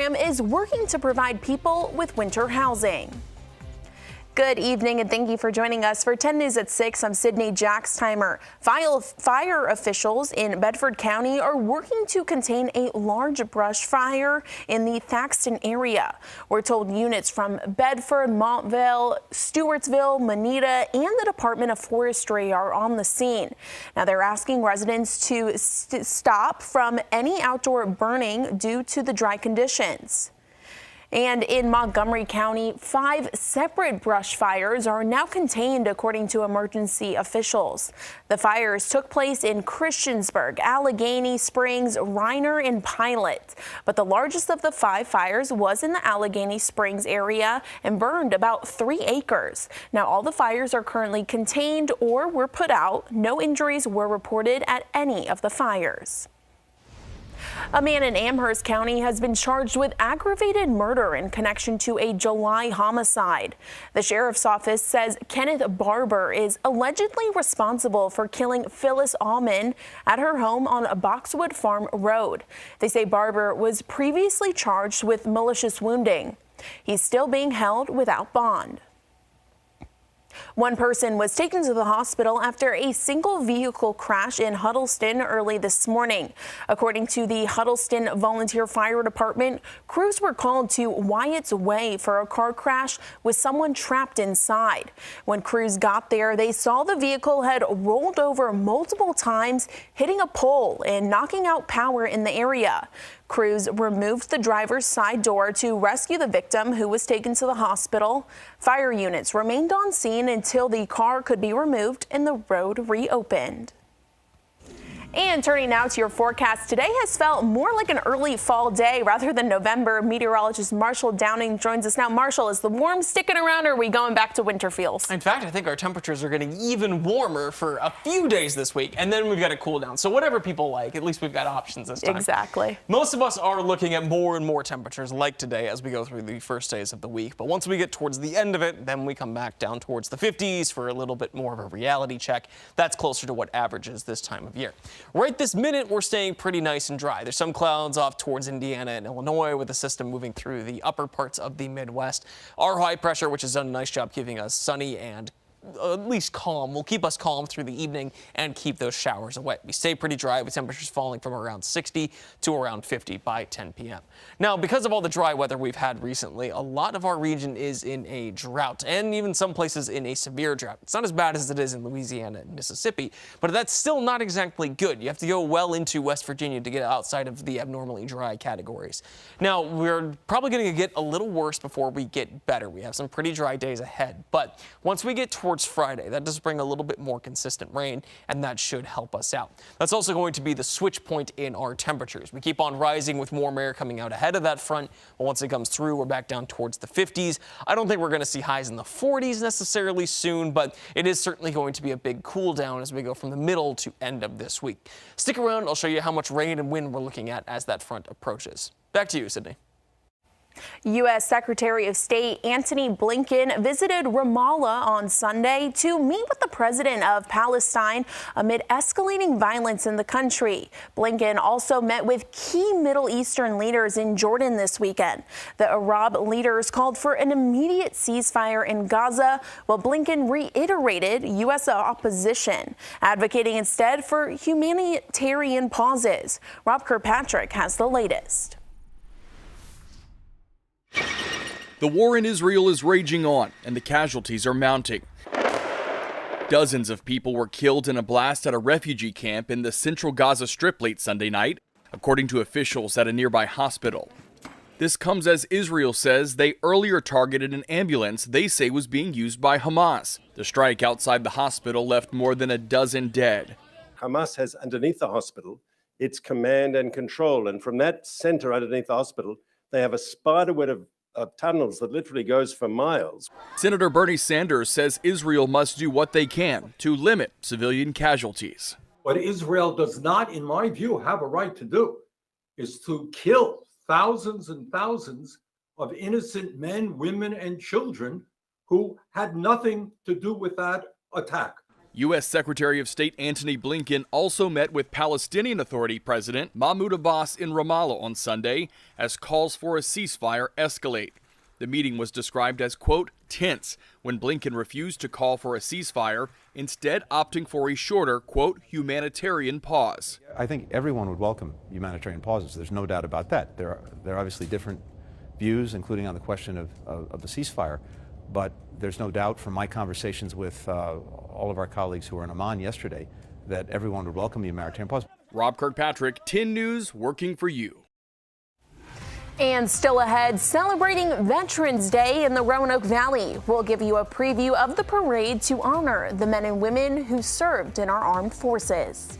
is working to provide people with winter housing. Good evening and thank you for joining us for 10 News at 6. I'm Sydney Jackstimer. Fire officials in Bedford County are working to contain a large brush fire in the Thaxton area. We're told units from Bedford, Montvale, Stewartsville, Moneta, and the Department of Forestry are on the scene. Now they're asking residents to stop from any outdoor burning due to the dry conditions. And in Montgomery County, 5 separate brush fires are now contained, according to emergency officials. The fires took place in Christiansburg, Allegheny Springs, Reiner, and Pilot. But the largest of the 5 fires was in the Allegheny Springs area and burned about 3 acres. Now, all the fires are currently contained or were put out. No injuries were reported at any of the fires. A man in Amherst County has been charged with aggravated murder in connection to a July homicide. The sheriff's office says Kenneth Barber is allegedly responsible for killing Phyllis Allman at her home on Boxwood Farm Road. They say Barber was previously charged with malicious wounding. He's still being held without bond. One person was taken to the hospital after a single vehicle crash in Huddleston early this morning. According to the Huddleston Volunteer Fire Department, crews were called to Wyatt's Way for a car crash with someone trapped inside. When crews got there, they saw the vehicle had rolled over multiple times, hitting a pole and knocking out power in the area. Crews removed the driver's side door to rescue the victim, who was taken to the hospital. Fire units remained on scene until the car could be removed and the road reopened. And turning now to your forecast, today has felt more like an early fall day rather than November. Meteorologist Marshall Downing joins us now. Marshall, is the warm sticking around, or are we going back to winter feels? In fact, I think our temperatures are getting even warmer for a few days this week, and then we've got a cool down. So whatever people like, at least we've got options this time. Exactly. Most of us are looking at more and more temperatures like today as we go through the first days of the week. But once we get towards the end of it, then we come back down towards the 50s for a little bit more of a reality check. That's closer to what averages this time of year. Right this minute, we're staying pretty nice and dry. There's some clouds off towards Indiana and Illinois with the system moving through the upper parts of the Midwest. Our high pressure, which has done a nice job keeping us sunny and at least calm, will keep us calm through the evening and keep those showers away. We stay pretty dry with temperatures falling from around 60 to around 50 by 10 p.m. Now, because of all the dry weather we've had recently, a lot of our region is in a drought, and even some places in a severe drought. It's not as bad as it is in Louisiana and Mississippi, but that's still not exactly good. You have to go well into West Virginia to get outside of the abnormally dry categories. Now, we're probably going to get a little worse before we get better. We have some pretty dry days ahead, but once we get towards Friday, that does bring a little bit more consistent rain, and that should help us out. That's also going to be the switch point in our temperatures. We keep on rising with warm air coming out ahead of that front, but once it comes through, we're back down towards the 50s. I don't think we're going to see highs in the 40s necessarily soon, but it is certainly going to be a big cool down as we go from the middle to end of this week. Stick around, I'll show you how much rain and wind we're looking at as that front approaches. Back to you, Sydney. U.S. Secretary of State Antony Blinken visited Ramallah on Sunday to meet with the president of Palestine amid escalating violence in the country. Blinken also met with key Middle Eastern leaders in Jordan this weekend. The Arab leaders called for an immediate ceasefire in Gaza, while Blinken reiterated U.S. opposition, advocating instead for humanitarian pauses. Rob Kirkpatrick has the latest. The war in Israel is raging on, and the casualties are mounting. Dozens of people were killed in a blast at a refugee camp in the central Gaza Strip late Sunday night, according to officials at a nearby hospital. This comes as Israel says they earlier targeted an ambulance they say was being used by Hamas. The strike outside the hospital left more than a dozen dead. Hamas has underneath the hospital its command and control, and from that center underneath the hospital, they have a spiderweb of tunnels that literally goes for miles. Senator Bernie Sanders says Israel must do what they can to limit civilian casualties. What Israel does not, in my view, have a right to do is to kill thousands and thousands of innocent men, women, and children who had nothing to do with that attack. U.S. Secretary of State Antony Blinken also met with Palestinian Authority President Mahmoud Abbas in Ramallah on Sunday as calls for a ceasefire escalate. The meeting was described as, quote, tense when Blinken refused to call for a ceasefire, instead opting for a shorter, quote, humanitarian pause. I think everyone would welcome humanitarian pauses. There's no doubt about that. There are obviously different views, including on the question of the ceasefire. But there's no doubt from my conversations with all of our colleagues who were in Amman yesterday that everyone would welcome the humanitarian pause. Rob Kirkpatrick, 10 News, working for you. And still ahead, celebrating Veterans Day in the Roanoke Valley. We'll give you a preview of the parade to honor the men and women who served in our armed forces.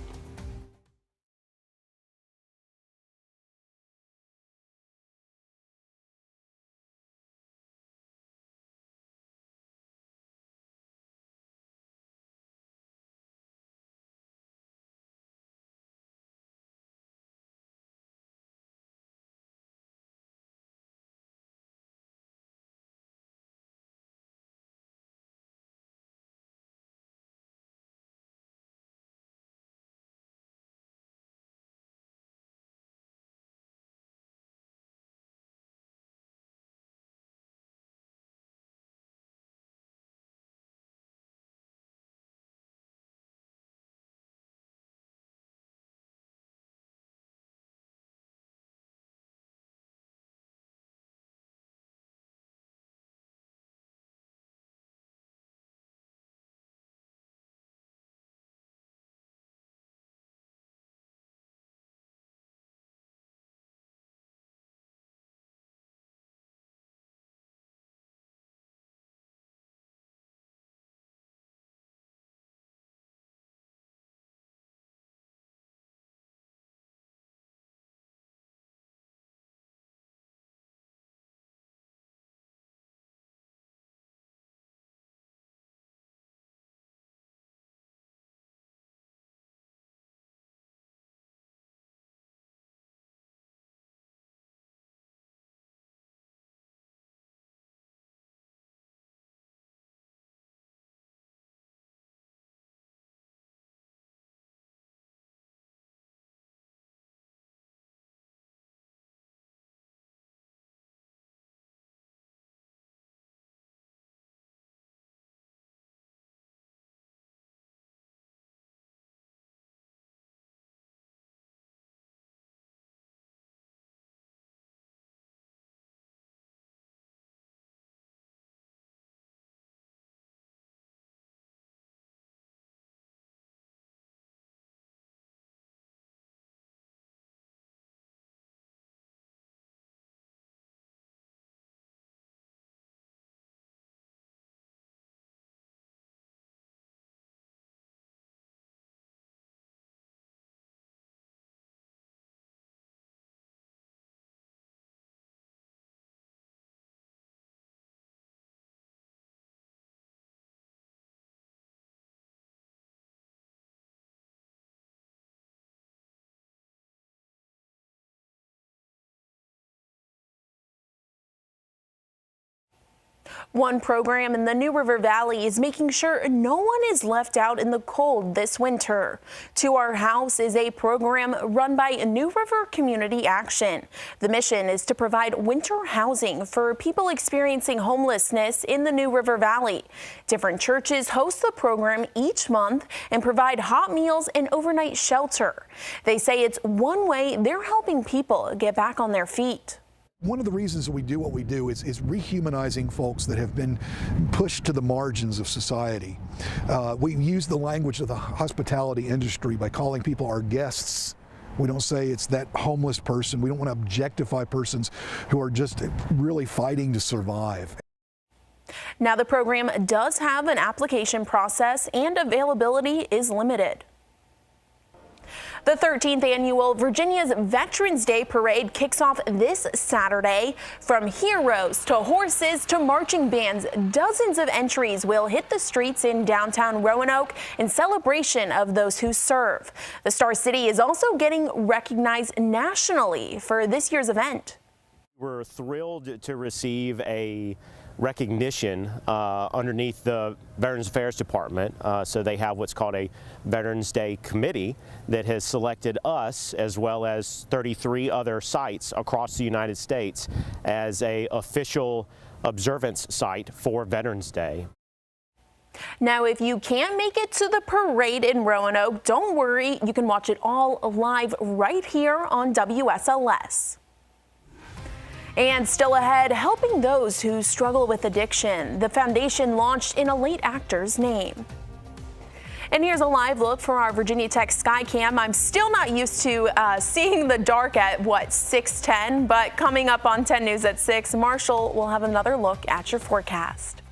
One program in the New River Valley is making sure no one is left out in the cold this winter. To Our House is a program run by New River Community Action. The mission is to provide winter housing for people experiencing homelessness in the New River Valley. Different churches host the program each month and provide hot meals and overnight shelter. They say it's one way they're helping people get back on their feet. One of the reasons that we do what we do is rehumanizing folks that have been pushed to the margins of society. We use the language of the hospitality industry by calling people our guests. We don't say it's that homeless person. We don't want to objectify persons who are just really fighting to survive. Now, the program does have an application process and availability is limited. The 13th annual Virginia's Veterans Day Parade kicks off this Saturday. From heroes to horses to marching bands, dozens of entries will hit the streets in downtown Roanoke in celebration of those who serve. The Star City is also getting recognized nationally for this year's event. We're thrilled to receive a recognition underneath the Veterans Affairs Department. So they have what's called a Veterans Day Committee that has selected us, as well as 33 other sites across the United States, as a official observance site for Veterans Day. Now, if you can't make it to the parade in Roanoke, don't worry. You can watch it all live right here on WSLS. And still ahead, helping those who struggle with addiction. The foundation launched in a late actor's name. And here's a live look from our Virginia Tech Skycam. I'm still not used to seeing the dark at, 6:10, but coming up on 10 News at 6, Marshall will have another look at your forecast.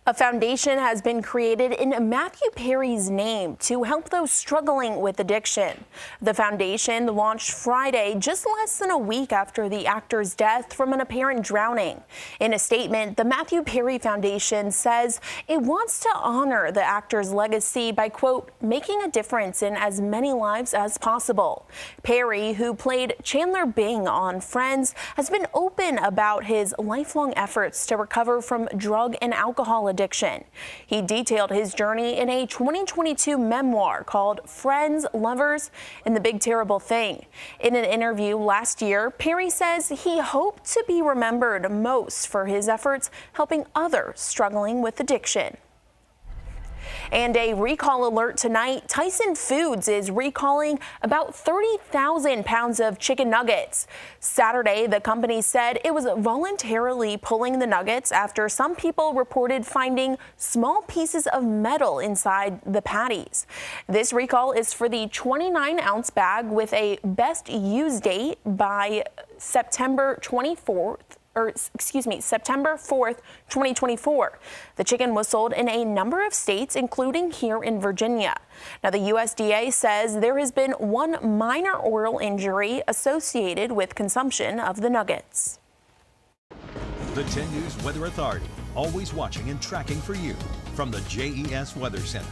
A foundation has been created in Matthew Perry's name to help those struggling with addiction. The foundation launched Friday, just less than a week after the actor's death from an apparent drowning. In a statement, the Matthew Perry Foundation says it wants to honor the actor's legacy by, quote, making a difference in as many lives as possible. Perry, who played Chandler Bing on Friends, has been open about his lifelong efforts to recover from drug and alcohol addiction. He detailed his journey in a 2022 memoir called Friends, Lovers, and the Big Terrible Thing. In an interview last year, Perry says he hoped to be remembered most for his efforts helping others struggling with addiction. And a recall alert tonight. Tyson Foods is recalling about 30,000 pounds of chicken nuggets. Saturday, the company said it was voluntarily pulling the nuggets after some people reported finding small pieces of metal inside the patties. This recall is for the 29-ounce bag with a best use date by September 4th, 2024. The chicken was sold in a number of states, including here in Virginia. Now, the USDA says there has been one minor oral injury associated with consumption of the nuggets. The 10 News Weather Authority, always watching and tracking for you from the JES Weather Center.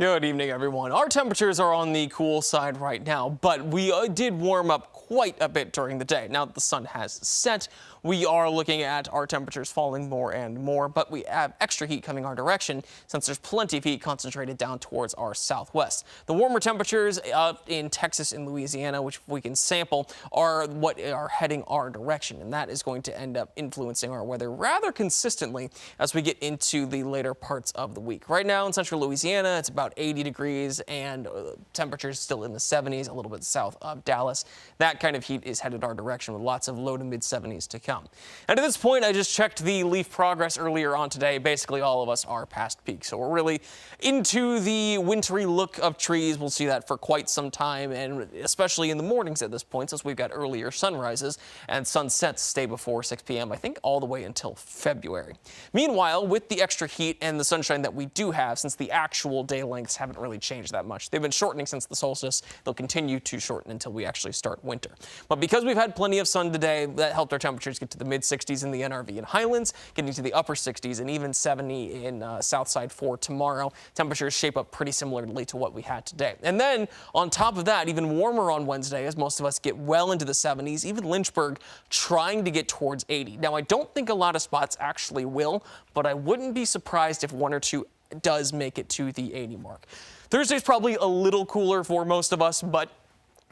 Good evening, everyone. Our temperatures are on the cool side right now, but we did warm up quite a bit during the day. Now that the sun has set, we are looking at our temperatures falling more and more, but we have extra heat coming our direction since there's plenty of heat concentrated down towards our southwest. The warmer temperatures in Texas and Louisiana, which we can sample, are what are heading our direction, and that is going to end up influencing our weather rather consistently as we get into the later parts of the week. Right now in central Louisiana, it's about 80 degrees and temperatures still in the 70s, a little bit south of Dallas. That kind of heat is headed our direction with lots of low to mid 70s to come. And at this point, I just checked the leaf progress earlier on today. Basically, all of us are past peak. So we're really into the wintry look of trees. We'll see that for quite some time, and especially in the mornings at this point, since we've got earlier sunrises and sunsets stay before 6 p.m., I think all the way until February. Meanwhile, with the extra heat and the sunshine that we do have, since the actual day lengths haven't really changed that much. They've been shortening since the solstice. They'll continue to shorten until we actually start winter. But because we've had plenty of sun today, that helped our temperatures get to the mid 60s in the NRV and Highlands, getting to the upper 60s and even 70 in Southside for tomorrow. Temperatures shape up pretty similarly to what we had today. And then on top of that, even warmer on Wednesday as most of us get well into the 70s, even Lynchburg trying to get towards 80. Now, I don't think a lot of spots actually will, but I wouldn't be surprised if one or two does make it to the 80 mark. Thursday's probably a little cooler for most of us, but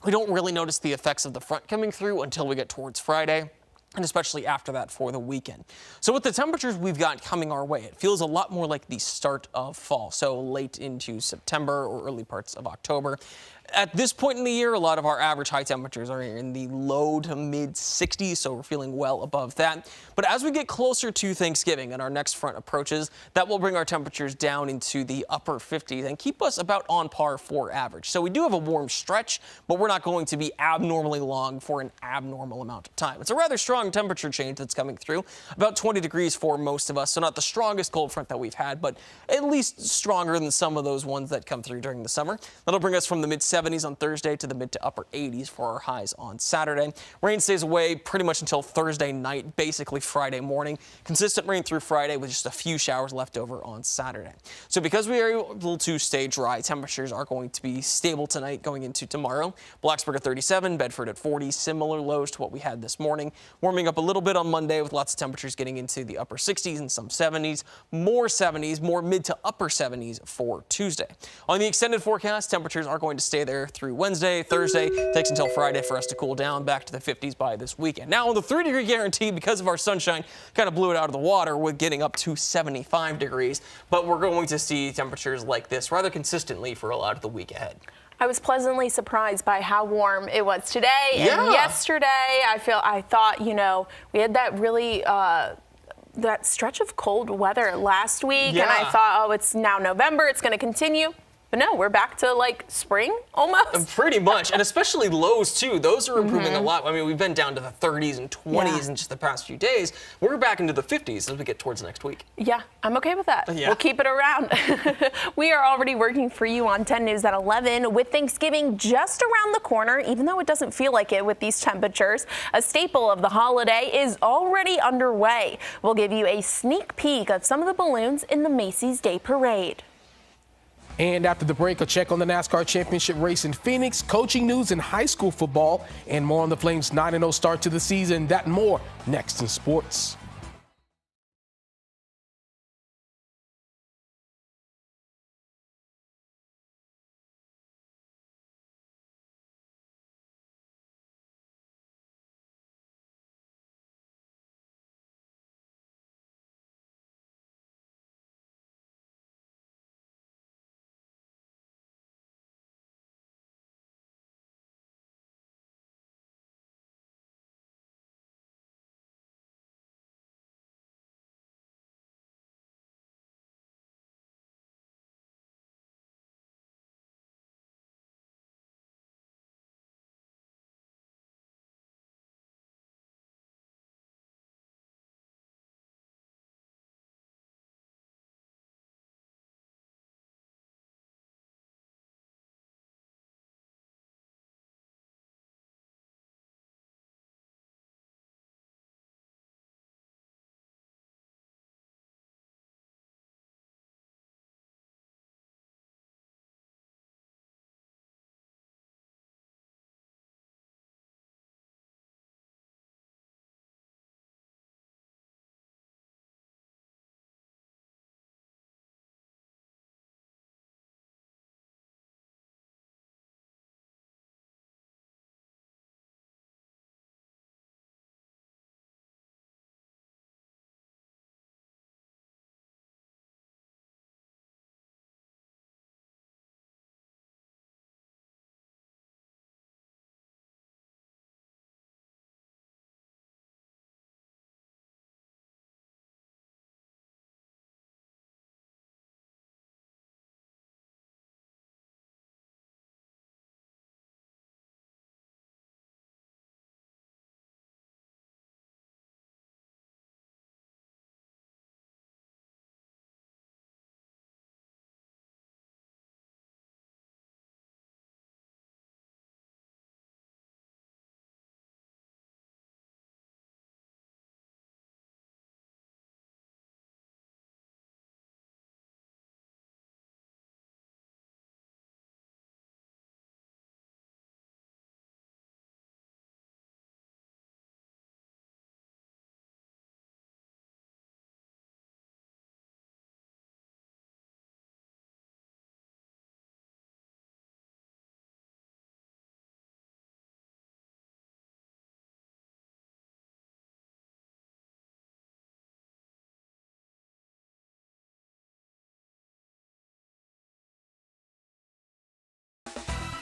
we don't really notice the effects of the front coming through until we get towards Friday, and especially after that for the weekend. So with the temperatures we've got coming our way, it feels a lot more like the start of fall, so late into September or early parts of October. At this point in the year, a lot of our average high temperatures are in the low to mid 60s, so we're feeling well above that. But as we get closer to Thanksgiving and our next front approaches, that will bring our temperatures down into the upper 50s and keep us about on par for average. So we do have a warm stretch, but we're not going to be abnormally long for an abnormal amount of time. It's a rather strong temperature change that's coming through, about 20 degrees for most of us, so not the strongest cold front that we've had, but at least stronger than some of those ones that come through during the summer. That'll bring us from the mid 70s on Thursday to the mid to upper 80s for our highs on Saturday. Rain stays away pretty much until Thursday night, basically Friday morning. Consistent rain through Friday with just a few showers left over on Saturday. So because we are able to stay dry, temperatures are going to be stable tonight going into tomorrow. Blacksburg at 37, Bedford at 40, similar lows to what we had this morning. Warming up a little bit on Monday with lots of temperatures getting into the upper 60s and some 70s, more mid to upper 70s for Tuesday. On the extended forecast, temperatures are going to stay there through Wednesday, Thursday. Takes until Friday for us to cool down back to the 50s by this weekend. Now, the 3-degree guarantee, because of our sunshine, kind of blew it out of the water with getting up to 75 degrees. But we're going to see temperatures like this rather consistently for a lot of the week ahead. I was pleasantly surprised by how warm it was today and yesterday. I thought, you know, we had that really that stretch of cold weather last week, and I thought, oh, it's now November, it's going to continue. But no, we're back to like spring almost. Pretty much, and especially lows too. Those are improving a lot. I mean, we've been down to the 30s and 20s in just the past few days. We're back into the 50s as we get towards next week. Yeah, I'm okay with that. We'll keep it around. We are already working for you on 10 News at 11 with Thanksgiving just around the corner, even though it doesn't feel like it with these temperatures. A staple of the holiday is already underway. We'll give you a sneak peek of some of the balloons in the Macy's Day Parade. And after the break, a check on the NASCAR Championship race in Phoenix, coaching news in high school football, and more on the Flames' 9-0 start to the season. That and more next in sports.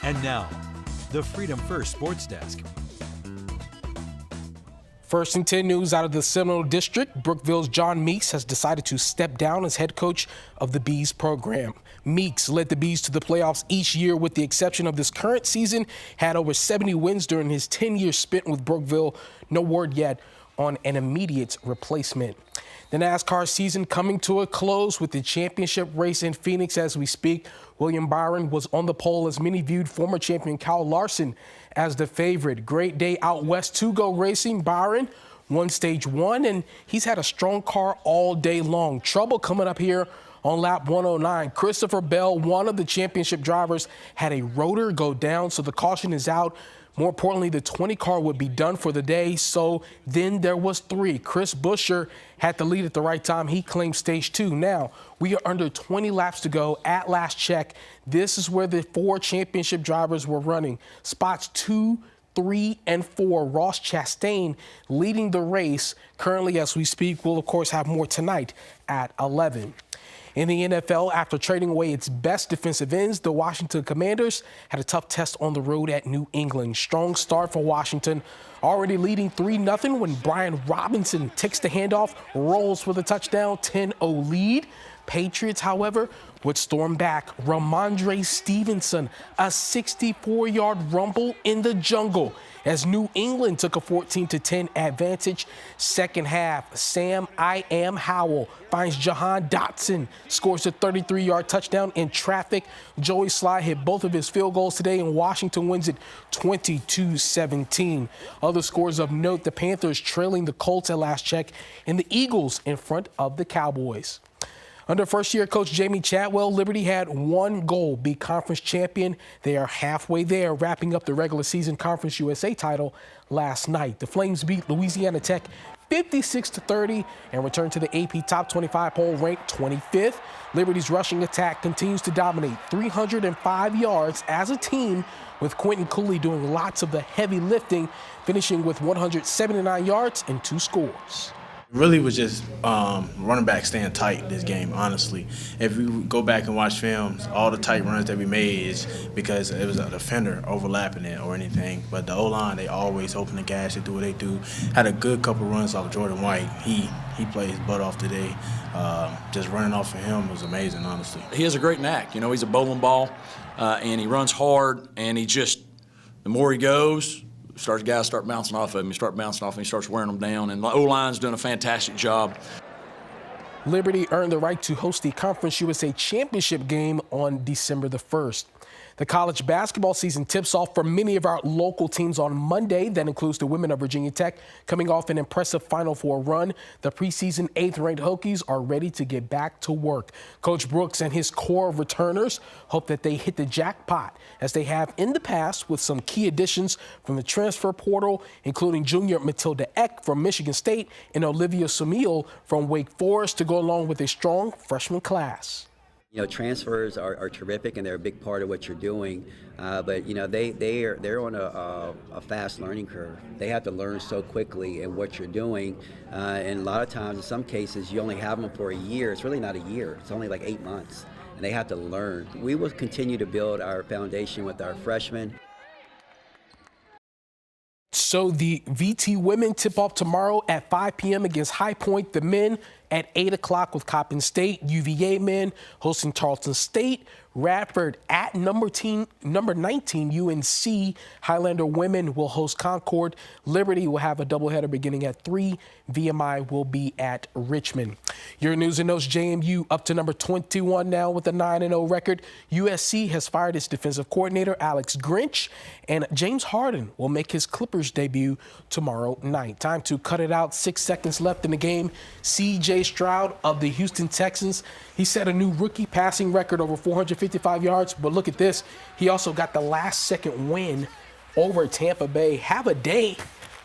And now, the Freedom First Sports Desk. First and 10 news out of the Seminole District. Brookville's John Meeks has decided to step down as head coach of the Bees program. Meeks led the Bees to the playoffs each year with the exception of this current season, had over 70 wins during his 10-year stint with Brookville. No word yet on an immediate replacement. The NASCAR season coming to a close with the championship race in Phoenix as we speak. William Byron was on the pole as many viewed former champion Kyle Larson as the favorite. Great day out west to go racing. Byron won stage 1, and he's had a strong car all day long. Trouble coming up here on lap 109. Christopher Bell, one of the championship drivers, had a rotor go down, so the caution is out. More importantly, the 20 car would be done for the day. So then there was 3. Chris Buescher had the lead at the right time. He claimed stage 2. Now we are under 20 laps to go at last check. This is where the 4 championship drivers were running. Spots 2, 3, and 4. Ross Chastain leading the race. Currently, as we speak, we'll of course have more tonight at 11. In the NFL, after trading away its best defensive ends, the Washington Commanders had a tough test on the road at New England. Strong start for Washington, already leading 3-0 when Brian Robinson takes the handoff, rolls for the touchdown, 10-0 lead. Patriots, however, would storm back. Ramondre Stevenson, a 64-yard rumble in the jungle as New England took a 14-10 advantage. Second half, Sam "I Am" Howell finds Jahan Dotson, scores a 33-yard touchdown in traffic. Joey Sly hit both of his field goals today, and Washington wins it 22-17. Other scores of note, the Panthers trailing the Colts at last check, and the Eagles in front of the Cowboys. Under first-year coach Jamie Chadwell, Liberty had 1 goal, be conference champion. They are halfway there, wrapping up the regular season Conference USA title last night. The Flames beat Louisiana Tech 56-30 and returned to the AP Top 25 poll, ranked 25th. Liberty's rushing attack continues to dominate, 305 yards as a team, with Quentin Cooley doing lots of the heavy lifting, finishing with 179 yards and 2 scores. Really was just running back staying tight this game, honestly. If we go back and watch films, all the tight runs that we made is because it was a defender overlapping it or anything. But the O-line, they always open the gas, they do what they do. Had a good couple runs off Jordan White. He played his butt off today. Just running off of him was amazing, honestly. He has a great knack. You know, he's a bowling ball, and he runs hard, and the more he goes, guys start bouncing off of him. He starts wearing them down, and the O-line's doing a fantastic job. Liberty earned the right to host the Conference USA Championship game on December the 1st. The college basketball season tips off for many of our local teams on Monday. That includes the women of Virginia Tech coming off an impressive Final Four run. The preseason 8th-ranked Hokies are ready to get back to work. Coach Brooks and his core of returners hope that they hit the jackpot, as they have in the past, with some key additions from the transfer portal, including junior Matilda Eck from Michigan State and Olivia Sumil from Wake Forest, to go along with a strong freshman class. You know, transfers are terrific, and they're a big part of what you're doing. But you know, they're on a fast learning curve. They have to learn so quickly in what you're doing, and a lot of times, in some cases, you only have them for a year. It's really not a year. It's only like 8 months, and they have to learn. We will continue to build our foundation with our freshmen. So the VT women tip off tomorrow at 5 p.m. against High Point. The men at 8 o'clock with Coppin State. UVA men hosting Tarleton State. Radford at number 19 UNC. Highlander women will host Concord. Liberty will have a doubleheader beginning at 3. VMI will be at Richmond. Your news and notes: JMU up to number 21 now with a 9-0 record. USC has fired its defensive coordinator Alex Grinch, and James Harden will make his Clippers debut tomorrow night. Time to cut it out. 6 seconds left in the game. C.J. Stroud of the Houston Texans, he set a new rookie passing record over 455 yards, but look at this. He also got the last-second win over Tampa Bay. Have a day,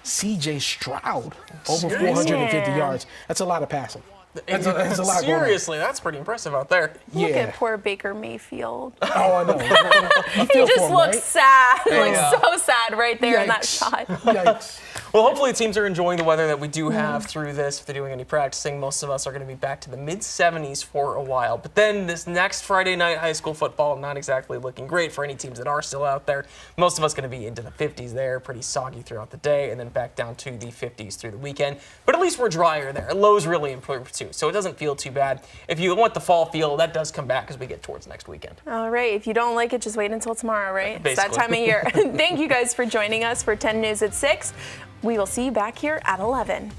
C.J. Stroud, over 450 yards. That's a lot of passing. That's a lot. Seriously, that's pretty impressive out there. Look at poor Baker Mayfield. Oh, I know. He just looks sad, so sad right there in that shot. Yikes. Well, hopefully teams are enjoying the weather that we do have through this. If they're doing any practicing, most of us are going to be back to the mid-70s for a while. But then this next Friday night, high school football, not exactly looking great for any teams that are still out there. Most of us going to be into the 50s there, pretty soggy throughout the day, and then back down to the 50s through the weekend. But at least we're drier there. Lows really improved too, so it doesn't feel too bad. If you want the fall feel, that does come back as we get towards next weekend. All right. If you don't like it, just wait until tomorrow, right? Basically. It's that time of year. Thank you guys for joining us for 10 News at 6. We will see you back here at 11.